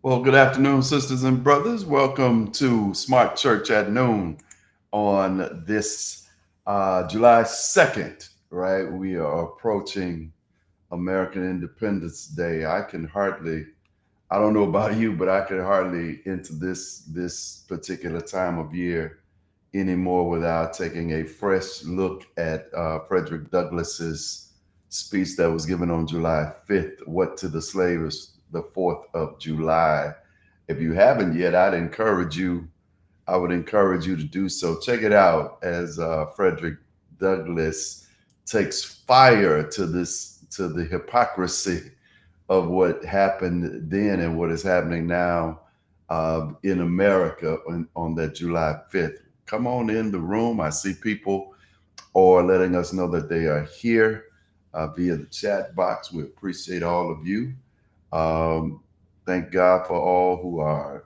Well, good afternoon, sisters and brothers. Welcome to Smart Church at Noon on this July 2nd, right? We are approaching American Independence Day. I don't know about you, but I can hardly enter this particular time of year anymore without taking a fresh look at Frederick Douglass's speech that was given on July 5th, What to the Slaves, the 4th of July. If you haven't yet, I would encourage you to do so. Check it out as Frederick Douglass takes fire to the hypocrisy of what happened then and what is happening now in America on that July 5th. Come on in the room. I see people or letting us know that they are here via the chat box. We appreciate all of you. Um, thank God for all who are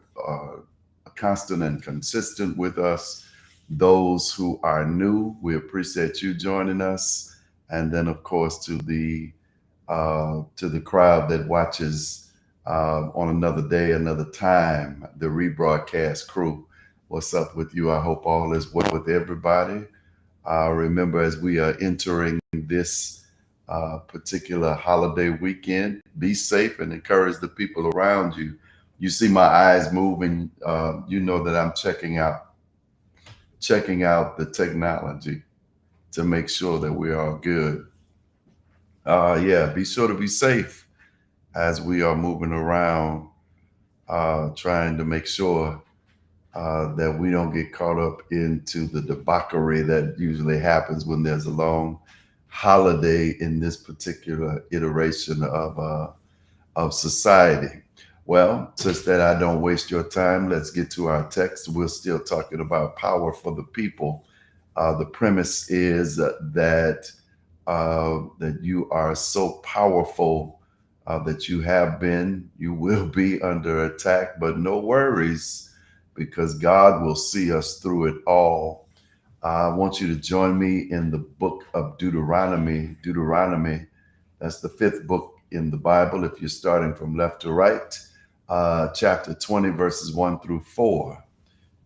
constant and consistent with us. Those who are new, we appreciate you joining us. And then, of course, to the crowd that watches on another day, another time, the rebroadcast crew. What's up with you? I hope all is well with everybody. Remember, as we are entering this particular holiday weekend, be safe and encourage the people around you. You see my eyes moving. You know that I'm checking out the technology to make sure that we are good. Yeah, be sure to be safe as we are moving around, trying to make sure that we don't get caught up into the debauchery that usually happens when there's a long holiday in this particular iteration of society. Well, such that I don't waste your time, let's get to our text. We're still talking about power for the people. The premise is that you are so powerful that you will be under attack, but no worries because God will see us through it all. I want you to join me in the book of Deuteronomy. Deuteronomy, that's the fifth book in the Bible, if you're starting from left to right, chapter 20, verses 1 through 4.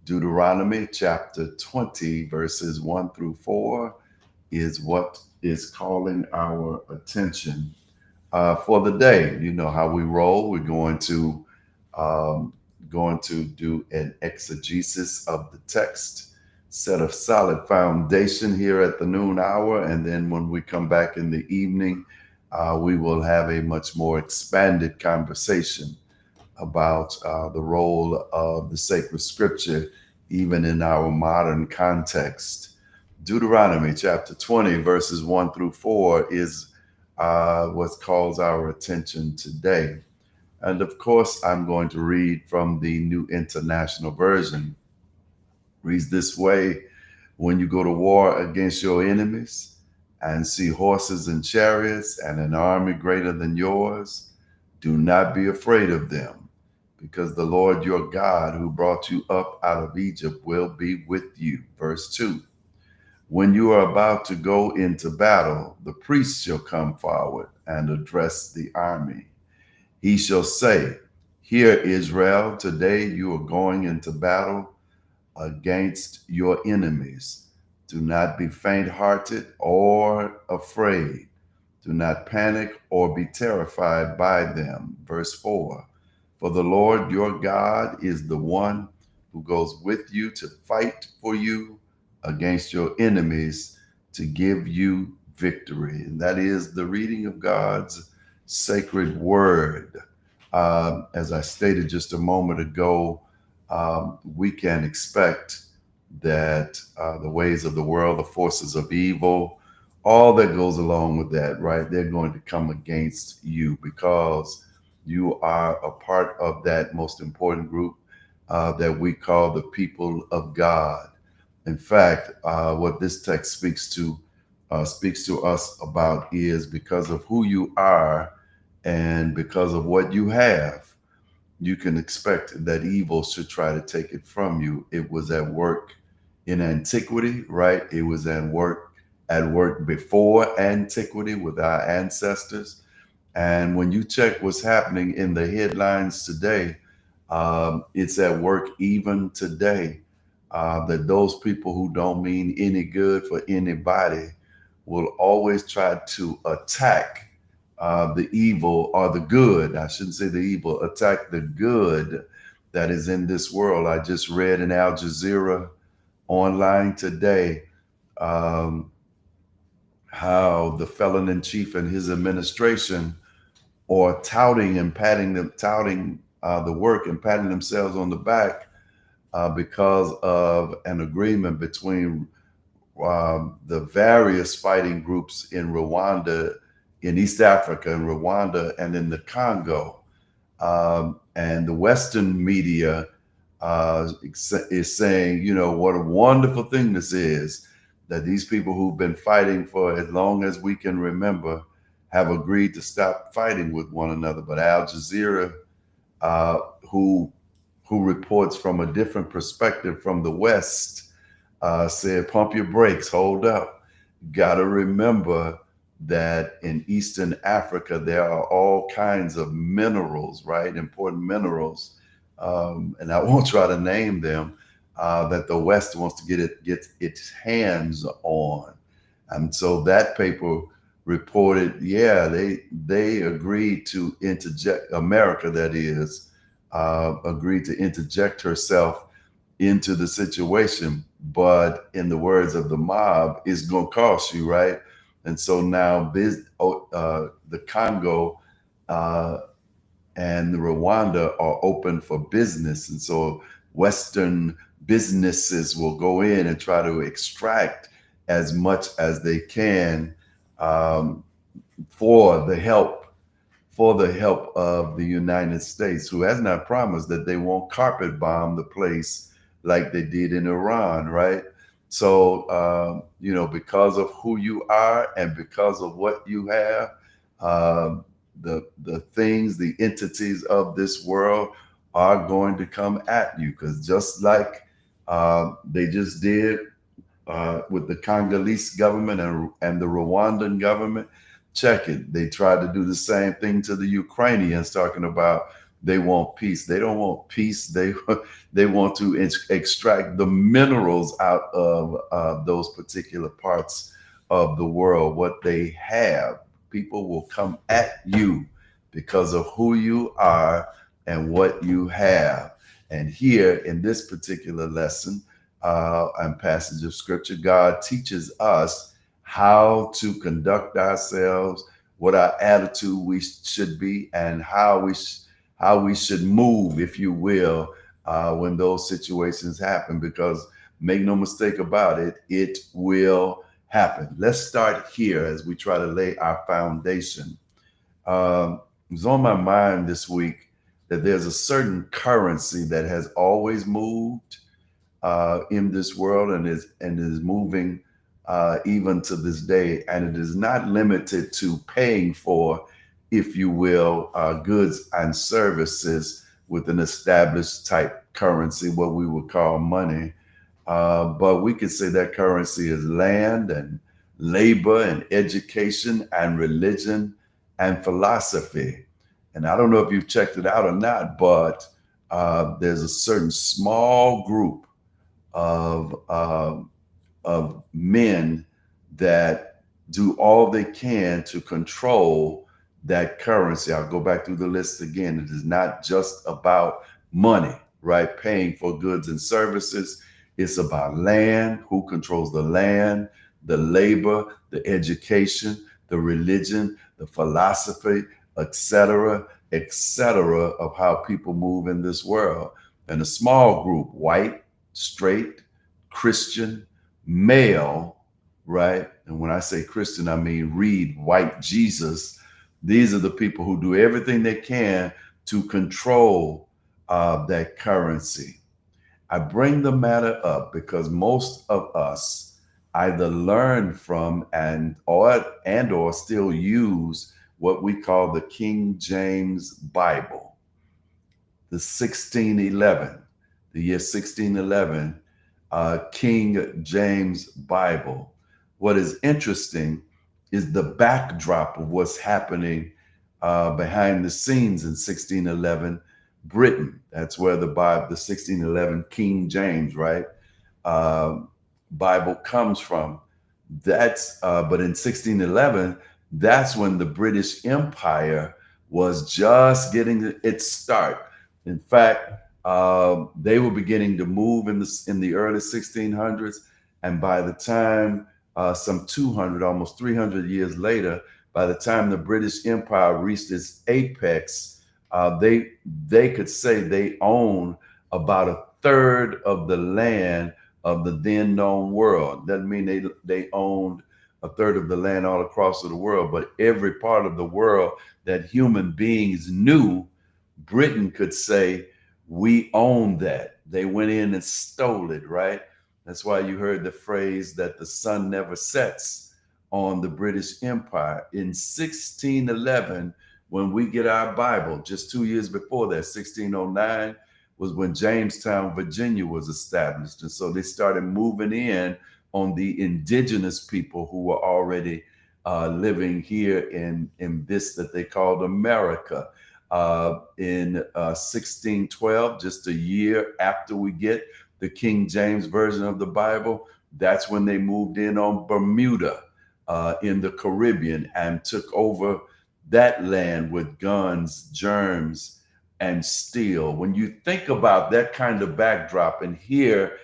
Deuteronomy chapter 20, verses 1 through 4 is what is calling our attention for the day. You know how we roll. We're um, going to do an exegesis of the text, set a solid foundation here at the noon hour, and then when we come back in the evening, we will have a much more expanded conversation about the role of the sacred scripture, even in our modern context. Deuteronomy chapter 20, verses 1 through 4 is what calls our attention today. And of course, I'm going to read from the New International Version. Reads this way: when you go to war against your enemies and see horses and chariots and an army greater than yours, do not be afraid of them, because the Lord your God, who brought you up out of Egypt, will be with you. Verse 2: when you are about to go into battle, the priest shall come forward and address the army. He shall say, "Hear, Israel, today you are going into battle against your enemies. Do not be faint hearted or afraid. Do not panic or be terrified by them." Verse 4: for the Lord your God is the one who goes with you to fight for you against your enemies to give you victory. And that is the reading of God's sacred word. As I stated just a moment ago, we can expect that the ways of the world, the forces of evil, all that goes along with that, right? They're going to come against you because you are a part of that most important group that we call the people of God. In fact, what this text speaks to us about is because of who you are and because of what you have, you can expect that evil should try to take it from you. It was at work in antiquity, right? It was at work before antiquity with our ancestors. And when you check what's happening in the headlines today, It's at work even today. That those people who don't mean any good for anybody will always try to attack the evil or the good. I shouldn't say the evil, attack the good that is in this world. I just read in Al Jazeera online today um, how the felon in chief and his administration are touting and touting the work and patting themselves on the back because of an agreement between the various fighting groups in Rwanda, in East Africa, in Rwanda, and in the Congo. And the Western media is saying, you know, what a wonderful thing this is that these people who've been fighting for as long as we can remember have agreed to stop fighting with one another. But Al Jazeera, uh, who reports from a different perspective from the West, said, "Pump your brakes, hold up. Got to remember that in Eastern Africa, there are all kinds of minerals, right? Important minerals. And I won't try to name them, that the West wants to get its hands on." And so that paper reported, yeah, they agreed to interject, America, that is, agreed to interject herself into the situation. But in the words of the mob, it's going to cost you, right? And so now the Congo uh, and the Rwanda are open for business. And so Western businesses will go in and try to extract as much as they can um, for the help of the United States, who has not promised that they won't carpet bomb the place like they did in Iran, right? So, you know, because of who you are and because of what you have, the things, the entities of this world are going to come at you, because just like they just did with the Congolese government and the Rwandan government. Check it. They tried to do the same thing to the Ukrainians, talking about they want peace. They don't want peace. They want to extract the minerals out of those particular parts of the world. What they have, people will come at you because of who you are and what you have. And here in this particular lesson, and passage of scripture, God teaches us how to conduct ourselves, what our attitude we should be, and how we should move, if you will, when those situations happen. Because make no mistake about it, it will happen. Let's start here as we try to lay our foundation. It was on my mind this week that there's a certain currency that has always moved in this world and is moving even to this day, and it is not limited to paying for, if you will, goods and services with an established type currency, what we would call money. But we could say that currency is land and labor and education and religion and philosophy. And I don't know if you've checked it out or not, but there's a certain small group of men that do all they can to control that currency. I'll go back through the list again. It is not just about money, right? Paying for goods and services. It's about land, who controls the land, the labor, the education, the religion, the philosophy, etc., of how people move in this world. And a small group, white, straight, Christian, male, right? And when I say Christian, I mean read white Jesus. These are the people who do everything they can to control that currency. I bring the matter up because most of us either learn from and or still use what we call the King James Bible, the 1611, the year 1611, King James Bible. What is interesting is the backdrop of what's happening behind the scenes in 1611, Britain. That's where the Bible, the 1611 King James, right, Bible comes from. But in 1611, that's when the British Empire was just getting its start. In fact, they were beginning to move in the early 1600s, and by the time some 200, almost 300 years later, by the time the British Empire reached its apex, they could say they own about a third of the land of the then known world. Doesn't mean they owned a third of the land all across the world, but every part of the world that human beings knew, Britain could say, we own that. They went in and stole it, right? That's why you heard the phrase that the sun never sets on the British Empire. In 1611, when we get our Bible, just 2 years before that, 1609, was when Jamestown, Virginia was established. And so they started moving in on the indigenous people who were already living here in this that they called America. In 1612, just a year after we get the King James Version of the Bible, that's when they moved in on Bermuda in the Caribbean and took over that land with guns, germs, and steel. When you think about that kind of backdrop, and here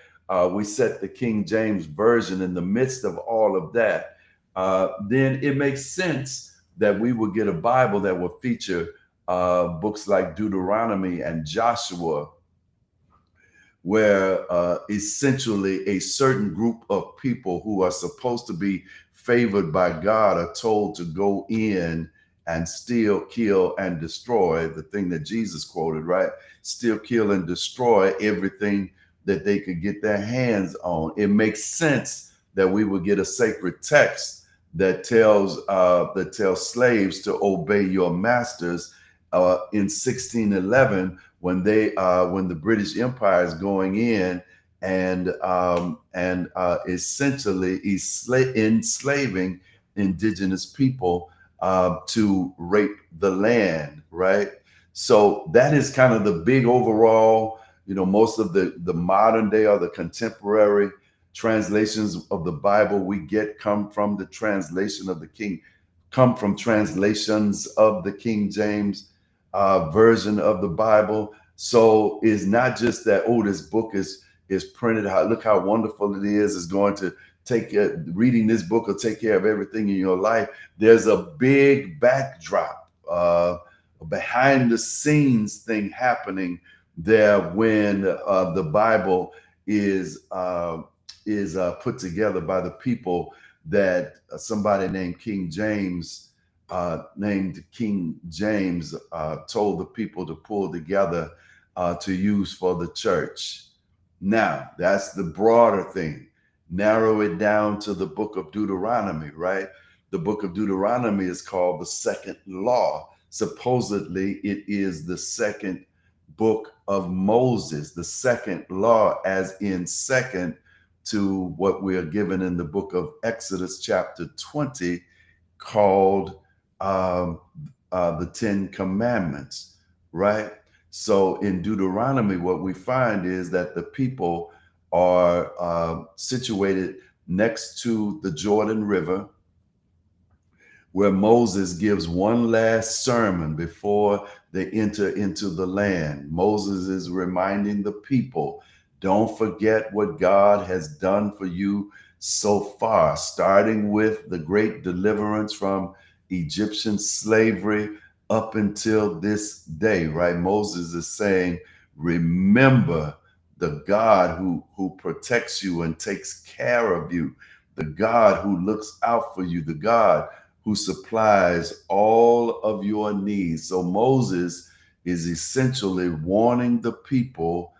we set the King James Version in the midst of all of that, then it makes sense that we would get a Bible that will feature books like Deuteronomy and Joshua, where essentially a certain group of people who are supposed to be favored by God are told to go in and steal, kill, and destroy, the thing that Jesus quoted, right? Steal, kill, and destroy everything that they could get their hands on. It makes sense that we would get a sacred text that tells slaves to obey your masters in 1611 when the British Empire is going in and essentially enslaving indigenous people to rape the land, right? So that is kind of the big overall, most of the modern day or the contemporary translations of the Bible we get come from translations of the King James version of the Bible. So it's not just that, oh, this book is printed out. Look how wonderful it is. It's going to reading this book will take care of everything in your life. There's a big backdrop, behind the scenes thing happening there when the Bible is put together by the people that somebody named King James told the people to pull together to use for the church. Now, that's the broader thing. Narrow it down to the book of Deuteronomy, right? The book of Deuteronomy is called the second law. Supposedly, it is the second book of Moses, the second law, as in second to what we are given in the book of Exodus chapter 20, called the Ten Commandments, right? So in Deuteronomy, what we find is that the people are situated next to the Jordan River, where Moses gives one last sermon before they enter into the land. Moses is reminding the people, don't forget what God has done for you so far, starting with the great deliverance from Egyptian slavery up until this day, right? Moses is saying, remember the God who protects you and takes care of you, the God who looks out for you, the God who supplies all of your needs. So Moses is essentially warning the people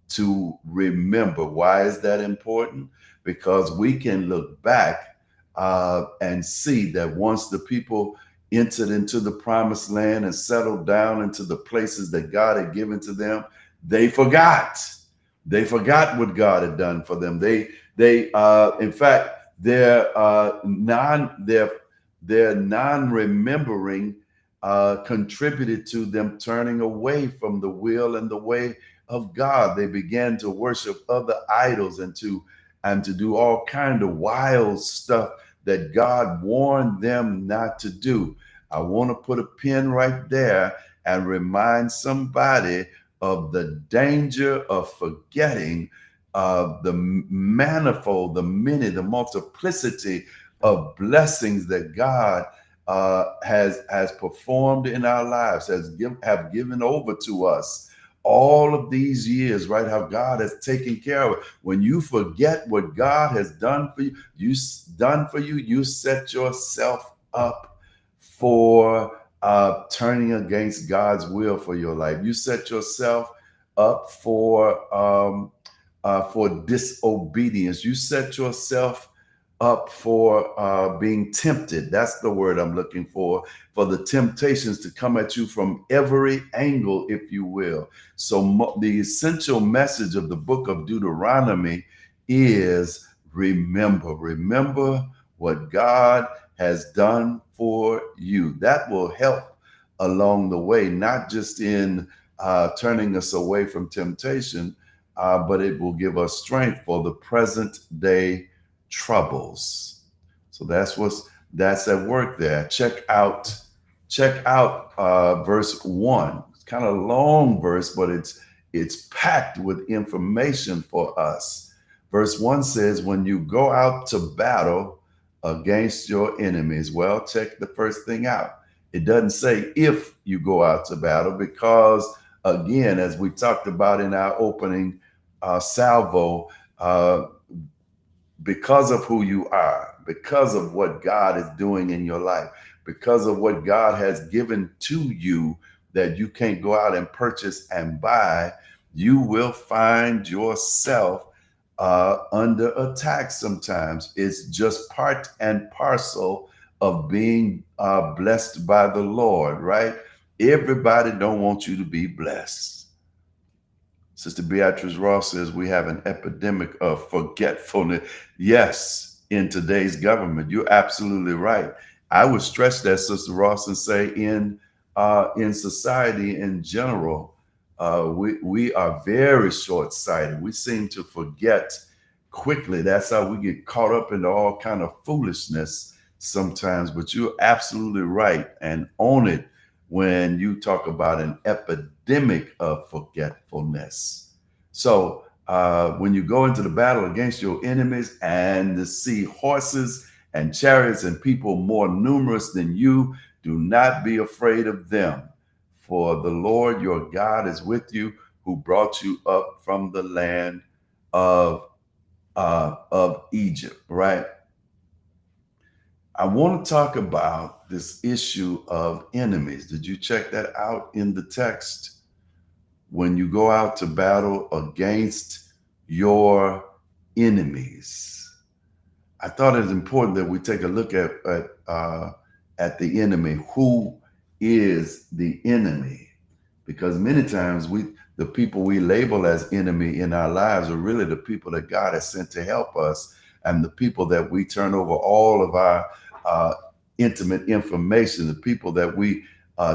to remember. Why is that important? Because we can look back and see that once the people entered into the promised land and settled down into the places that God had given to them, they forgot. They forgot what God had done for them. In fact, their non-remembering contributed to them turning away from the will and the way of God. They began to worship other idols and to do all kind of wild stuff that God warned them not to do. I want to put a pin right there and remind somebody of the danger of forgetting the manifold, the many, the multiplicity of blessings that God has performed in our lives, have given over to us all of these years, right? How God has taken care of it. When you forget what God has done for you, you set yourself up for turning against God's will for your life. You set yourself up for disobedience. You set yourself up for being tempted. That's the word I'm looking for the temptations to come at you from every angle, if you will. So the essential message of the book of Deuteronomy is remember what God has done for you. That will help along the way, not just in turning us away from temptation, but it will give us strength for the present day troubles. So that's at work there. Check out verse 1. It's kind of a long verse, but it's packed with information for us. Verse 1 says, when you go out to battle against your enemies. Well, check the first thing out. It doesn't say if you go out to battle, because again, as we talked about in our opening salvo, because of who you are, because of what God is doing in your life, because of what God has given to you that you can't go out and purchase and buy, you will find yourself under attack sometimes. It's just part and parcel of being blessed by the Lord, right? Everybody don't want you to be blessed. Sister Beatrice Ross says we have an epidemic of forgetfulness. Yes, in today's government, you're absolutely right. I would stretch that, Sister Ross, and say in society in general, we are very short-sighted. We seem to forget quickly. That's how we get caught up into all kind of foolishness sometimes. But you're absolutely right, and own it when you talk about an epidemic of forgetfulness. So when you go into the battle against your enemies and to see horses and chariots and people more numerous than you, do not be afraid of them. For the Lord your God is with you, who brought you up from the land of Egypt, right? I want to talk about this issue of enemies. Did you check that out in the text? When you go out to battle against your enemies, I thought it was important that we take a look at the enemy. Who is the enemy? Because many times the people we label as enemy in our lives are really the people that God has sent to help us, and the people that we turn over all of our intimate information, the people that we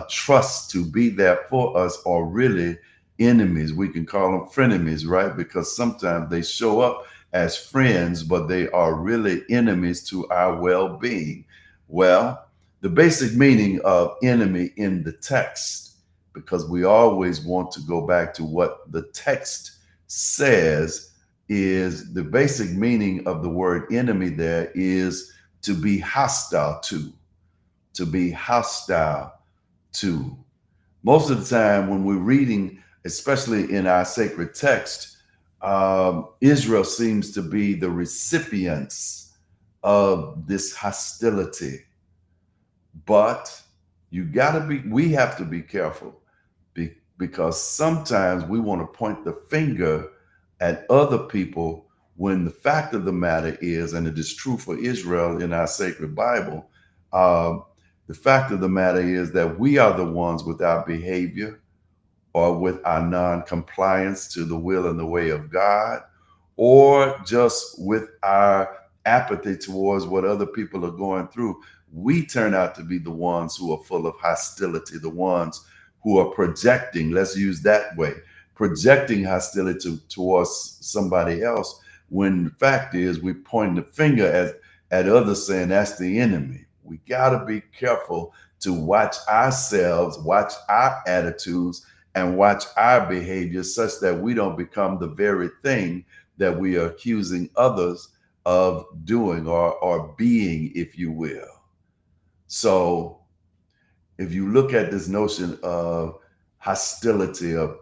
trust to be there for us, are really enemies. We can call them frenemies, right? Because sometimes they show up as friends, but they are really enemies to our well-being. Well, the basic meaning of enemy in the text, because we always want to go back to what the text says, is the basic meaning of the word enemy there is to be hostile to be hostile to. Most of the time when we're reading, especially in our sacred text, Israel seems to be the recipients of this hostility. But we have to be careful, because sometimes we want to point the finger at other people, when the fact of the matter is, and it is true for Israel in our sacred Bible, the fact of the matter is that we are the ones with our behavior, or with our non-compliance to the will and the way of God, or just with our apathy towards what other people are going through. we turn out to be the ones who are full of hostility, the ones who are projecting, let's use that way, projecting hostility towards somebody else, when the fact is we point the finger at others saying that's the enemy. We got to be careful to watch ourselves, watch our attitudes, and watch our behavior such that we don't become the very thing that we are accusing others of doing or being, if you will. So if you look at this notion of hostility, of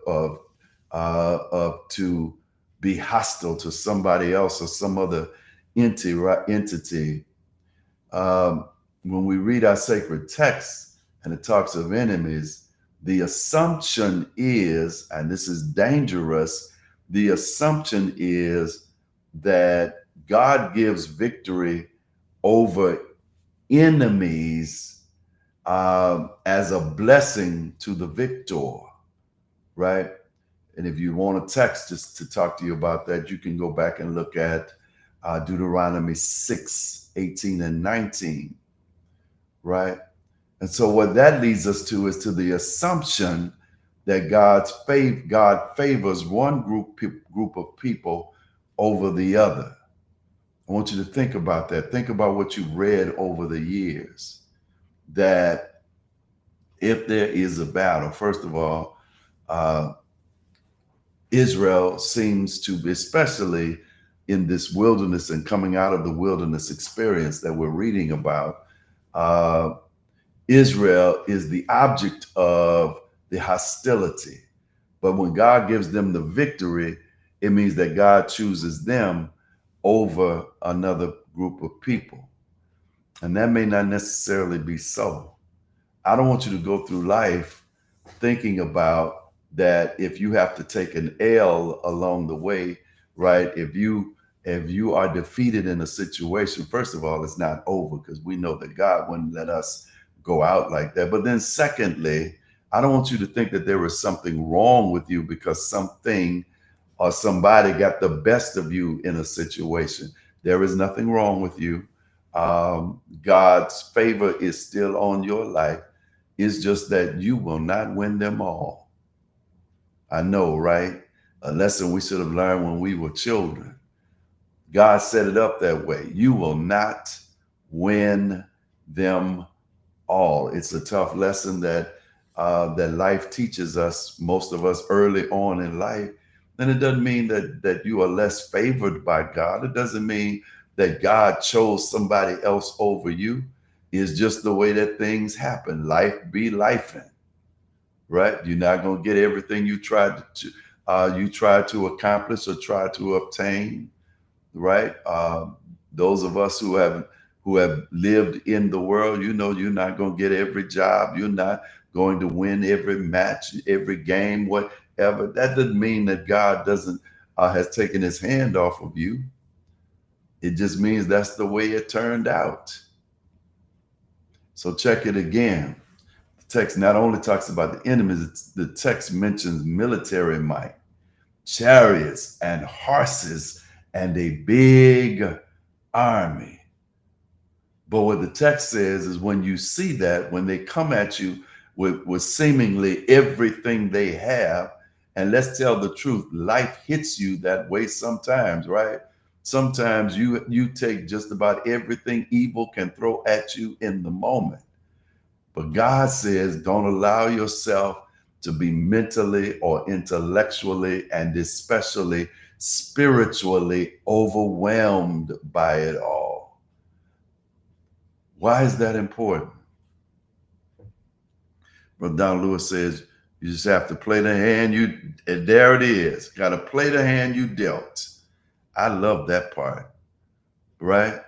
to be hostile to somebody else or some other entity, when we read our sacred text and it talks of enemies, the assumption is, and this is dangerous, the assumption is that God gives victory over enemies as a blessing to the victor, right? And if you want a text just to talk to you about that, you can go back and look at Deuteronomy 6:18 and 19, right? And so what that leads us to is to the assumption that God favors one group of people over the other. I want you to think about that. Think about what you've read over the years. That if there is a battle, first of all, Israel seems to, especially in this wilderness and coming out of the wilderness experience that we're reading about, Israel is the object of the hostility. But when God gives them the victory, it means that God chooses them over another group of people. And that may not necessarily be so. I don't want you to go through life thinking about that if you have to take an L along the way, right? If you are defeated in a situation, first of all, it's not over, because we know that God wouldn't let us go out like that. But then secondly, I don't want you to think that there is something wrong with you because something or somebody got the best of you in a situation. There is nothing wrong with you. God's favor is still on your life. It's just that you will not win them all. I know, right? A lesson we should have learned when we were children. God set it up that way. You will not win them all. It's a tough lesson that life teaches us, most of us early on in life. And it doesn't mean that you are less favored by God. It doesn't mean that God chose somebody else over you. It's just the way that things happen. Life be lifing, right? You're not going to get everything you tried to accomplish or try to obtain, right? Those of us who have lived in the world, you know, you're not going to get every job. You're not going to win every match, every game, whatever. That doesn't mean that God doesn't has taken his hand off of you. It just means that's the way it turned out. So check it again. The text not only talks about the enemies, the text mentions military might, chariots and horses and a big army. But what the text says is when you see that, when they come at you with seemingly everything they have, and let's tell the truth, life hits you that way sometimes, right? Sometimes you take just about everything evil can throw at you in the moment. But God says, don't allow yourself to be mentally or intellectually and especially spiritually overwhelmed by it all. Why is that important? Brother Don Lewis says, you just have to play the hand and there it is. Got to play the hand you dealt. I love that part, right?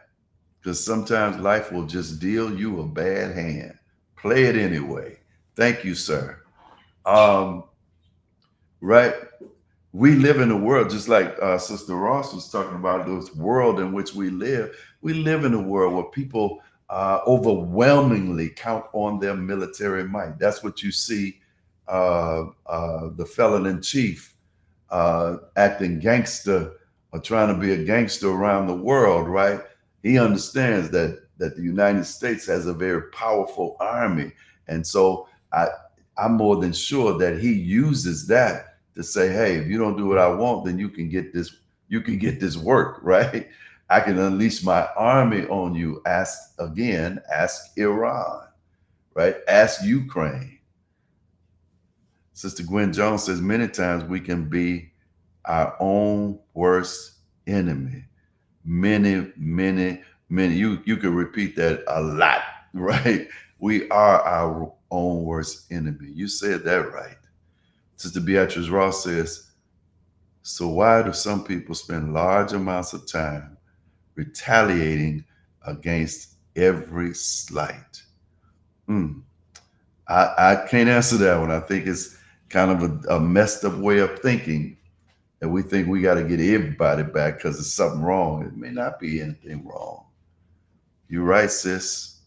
Because sometimes life will just deal you a bad hand. Play it anyway. Thank you, sir. Right? We live in a world, just like Sister Ross was talking about, this world in which we live. We live in a world where people overwhelmingly count on their military might. That's what you see the felon in chief acting gangster or trying to be a gangster around the world, right? He understands that that the United States has a very powerful army. And so I'm more than sure that he uses that to say, hey, if you don't do what I want, then you can get this work, right? I can unleash my army on you. Ask Iran, right? Ask Ukraine. Sister Gwen Jones says many times we can be our own worst enemy. Many, many, many. You could repeat that a lot, right? We are our own worst enemy. You said that right. Sister Beatrice Ross says, so why do some people spend large amounts of time retaliating against every slight? I can't answer that one. I think it's kind of a messed up way of thinking, and we think we got to get everybody back because there's something wrong. It may not be anything wrong. You're right, sis.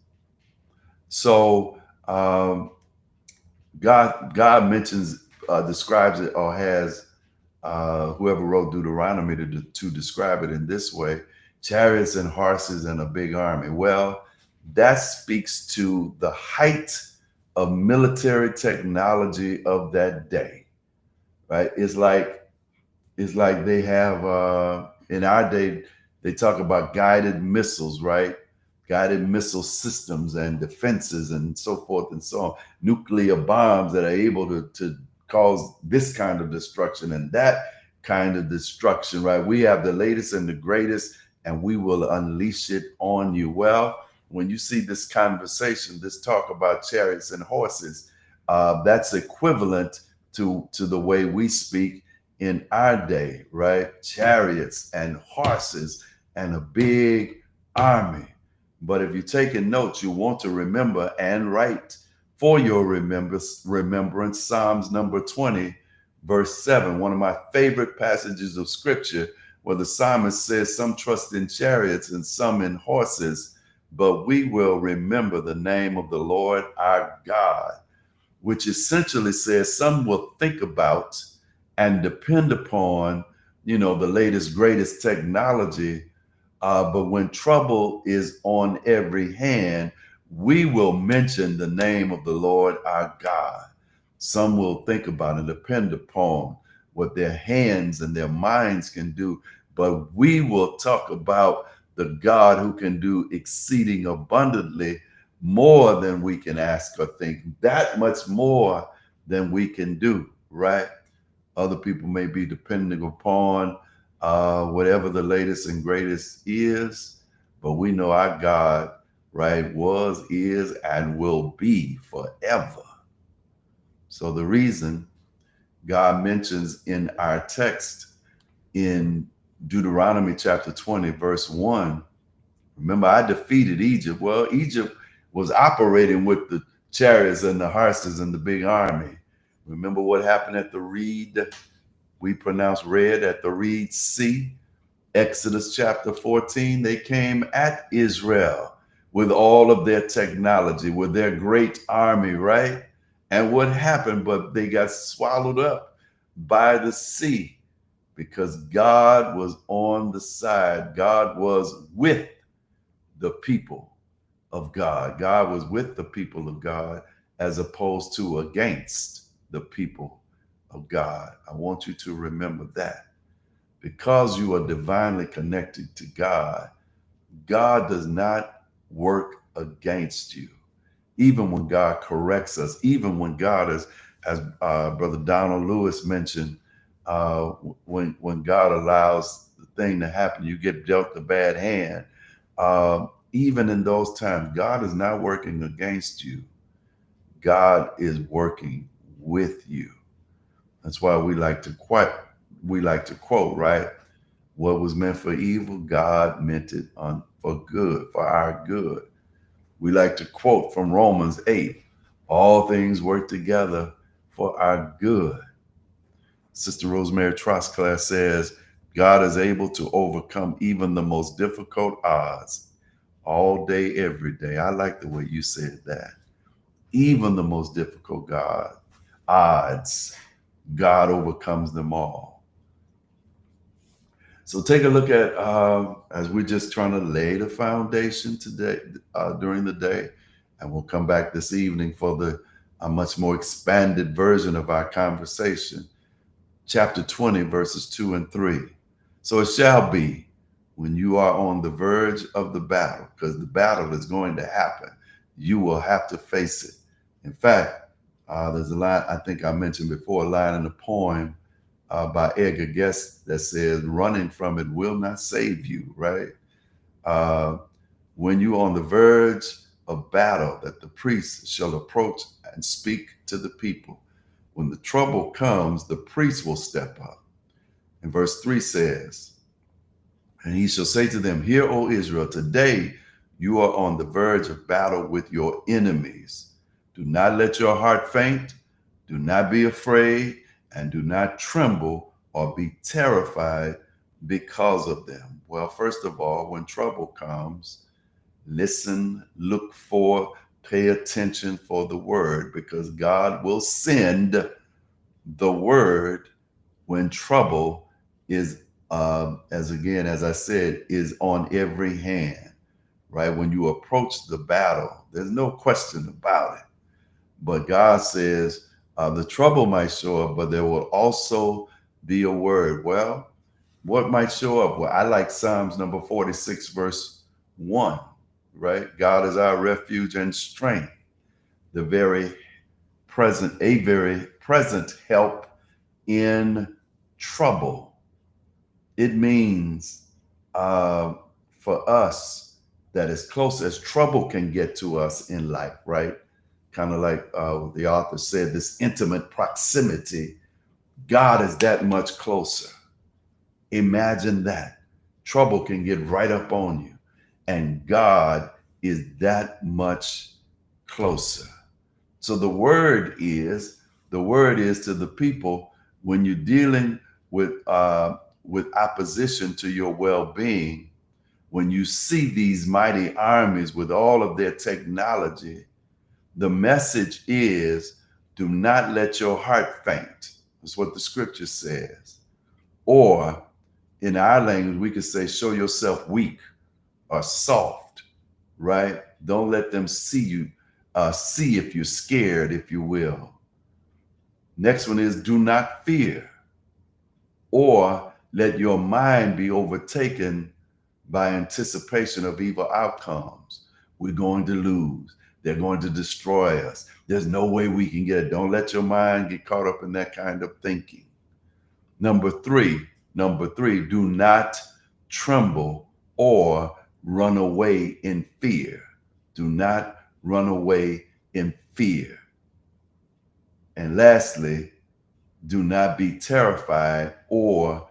So God mentions, describes it, or has whoever wrote Deuteronomy to describe it in this way: chariots and horses and a big army. Well, that speaks to the height of military technology of that day, right? It's like they have in our day, they talk about guided missiles, right? Guided missile systems and defenses and so forth and so on. Nuclear bombs that are able to cause this kind of destruction and that kind of destruction, right? We have the latest and the greatest, and we will unleash it on you. Well, when you see this conversation, this talk about chariots and horses, that's equivalent to the way we speak in our day, right? Chariots and horses and a big army. But if you're taking notes, you want to remember and write for your remembrance Psalms number 20, verse 7, one of my favorite passages of scripture, where the psalmist says, some trust in chariots and some in horses, but we will remember the name of the Lord our God, which essentially says some will think about and depend upon, the latest, greatest technology. But when trouble is on every hand, we will mention the name of the Lord our God. Some will think about and depend upon what their hands and their minds can do, but we will talk about the God who can do exceeding abundantly more than we can ask or think, that much more than we can do, right? Other people may be depending upon whatever the latest and greatest is, but we know our God, right, was, is, and will be forever. So the reason God mentions in our text in Deuteronomy chapter 20, verse 1, remember, I defeated Egypt. Well, Egypt was operating with the chariots and the horses and the big army. Remember what happened at the Reed? We pronounce red at the Reed Sea. Exodus chapter 14, they came at Israel with all of their technology, with their great army, right? And what happened? But they got swallowed up by the sea because God was on the side. God was with the people of God. God was with the people of God as opposed to against the people of God. I want you to remember that. Because you are divinely connected to God, God does not work against you. Even when God corrects us, even when God is, as Brother Donald Lewis mentioned, when God allows the thing to happen, you get dealt a bad hand. Even in those times, God is not working against you. God is working with you. That's why we like to quote, right? What was meant for evil, God meant it for good, for our good. We like to quote from Romans 8, all things work together for our good. Sister Rosemary Trosclair says, God is able to overcome even the most difficult odds all day, every day. I like the way you said that. Even the most difficult odds, God overcomes them all. So take a look at, as we're just trying to lay the foundation today, during the day, and we'll come back this evening for the a much more expanded version of our conversation. Chapter 20, verses 2 and 3. So it shall be when you are on the verge of the battle, because the battle is going to happen. You will have to face it. In fact, there's a line I think I mentioned before, a line in a poem by Edgar Guest that says, running from it will not save you, right? Uh, when you're on the verge of battle, that the priest shall approach and speak to the people. When the trouble comes, the priest will step up. And verse 3 says, and he shall say to them, hear, O Israel, today you are on the verge of battle with your enemies. Do not let your heart faint. Do not be afraid, and do not tremble or be terrified because of them. Well, first of all, when trouble comes, listen, look for, pay attention for the word, because God will send the word when trouble is, as I said, is on every hand, right? When you approach the battle, there's no question about it. But God says the trouble might show up, but there will also be a word. Well, what might show up? Well, I like Psalms number 46, verse 1, right? God is our refuge and strength, a very present help in trouble. It means for us that as close as trouble can get to us in life, right? Kind of like the author said, this intimate proximity, God is that much closer. Imagine that. Trouble can get right up on you, and God is that much closer. So the word is to the people when you're dealing with opposition to your well-being, when you see these mighty armies with all of their technology, the message is, do not let your heart faint. That's what the scripture says. Or in our language, we could say, show yourself weak or soft, right? Don't let them see you, see if you're scared, if you will. Next one is, do not fear, or let your mind be overtaken by anticipation of evil outcomes. We're going to lose. They're going to destroy us. There's no way we can get it. Don't let your mind get caught up in that kind of thinking. Number three, do not tremble or run away in fear. Do not run away in fear. And lastly, do not be terrified or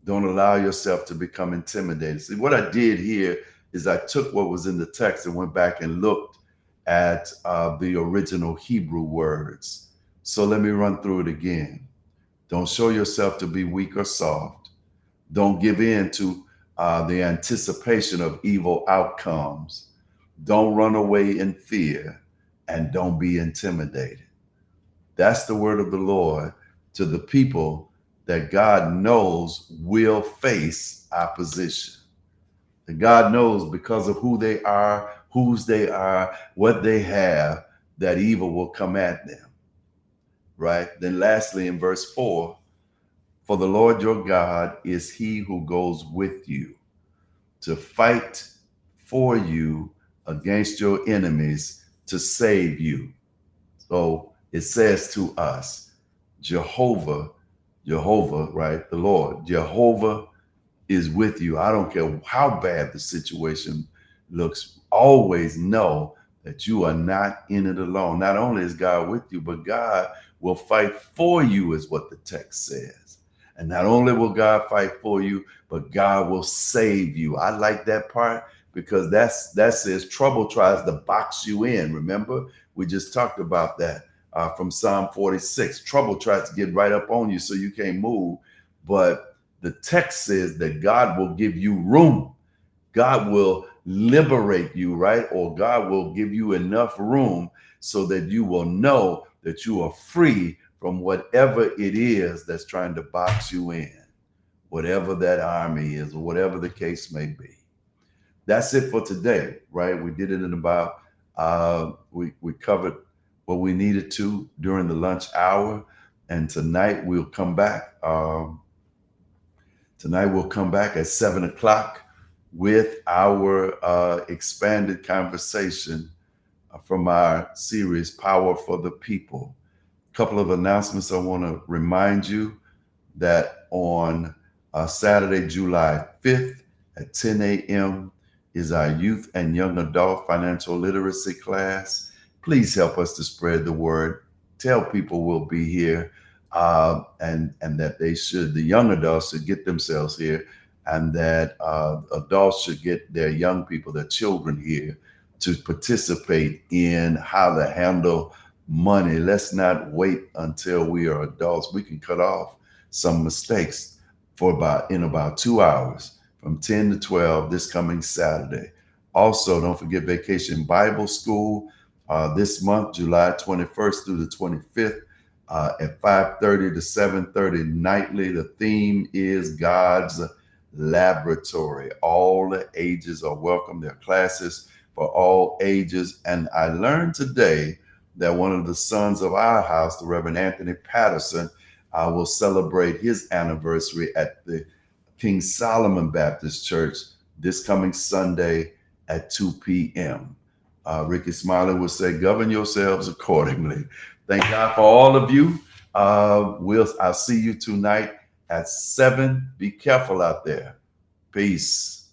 don't allow yourself to become intimidated. See, what I did here is I took what was in the text and went back and looked at the original Hebrew words. So let me run through it again. Don't show yourself to be weak or soft. Don't give in to the anticipation of evil outcomes. Don't run away in fear, and don't be intimidated. That's the word of the Lord to the people that God knows will face opposition. That God knows because of who they are, whose they are, what they have, that evil will come at them. Right? Then lastly, in verse 4, for the Lord your God is he who goes with you to fight for you against your enemies to save you. So it says to us, Jehovah, right? The Lord, Jehovah is with you. I don't care how bad the situation looks. Always know that you are not in it alone. Not only is God with you, but God will fight for you, is what the text says. And not only will God fight for you, but God will save you. I like that part because that says trouble tries to box you in. Remember, we just talked about that from Psalm 46. Trouble tries to get right up on you so you can't move. But the text says that God will give you room. God will liberate you, right? Or God will give you enough room so that you will know that you are free from whatever it is that's trying to box you in. whatever that army is, or whatever the case may be. That's it for today, right? We did it in about, we covered what we needed to during the lunch hour. And tonight we'll come back. Tonight we'll come back at 7 o'clock with our expanded conversation from our series, Power for the People. A couple of announcements I want to remind you that on Saturday, July 5th at 10 a.m. is our youth and young adult financial literacy class. Please help us to spread the word. Tell people we'll be here, and that the young adults should get themselves here, and that adults should get their young people, their children here to participate in how to handle money. Let's not wait until we are adults. We can cut off some mistakes in about 2 hours from 10 to 12 this coming Saturday. Also, don't forget Vacation Bible School this month, July 21st through the 25th at 5:30 to 7:30 nightly. The theme is God's Laboratory. All the ages are welcome. There are classes for all ages. And I learned today that one of the sons of our house, the Reverend Anthony Patterson, will celebrate his anniversary at the King Solomon Baptist Church this coming Sunday at 2 p.m. Ricky Smiley will say, govern yourselves accordingly. Thank God for all of you. I'll see you tonight at 7. Be careful out there. Peace.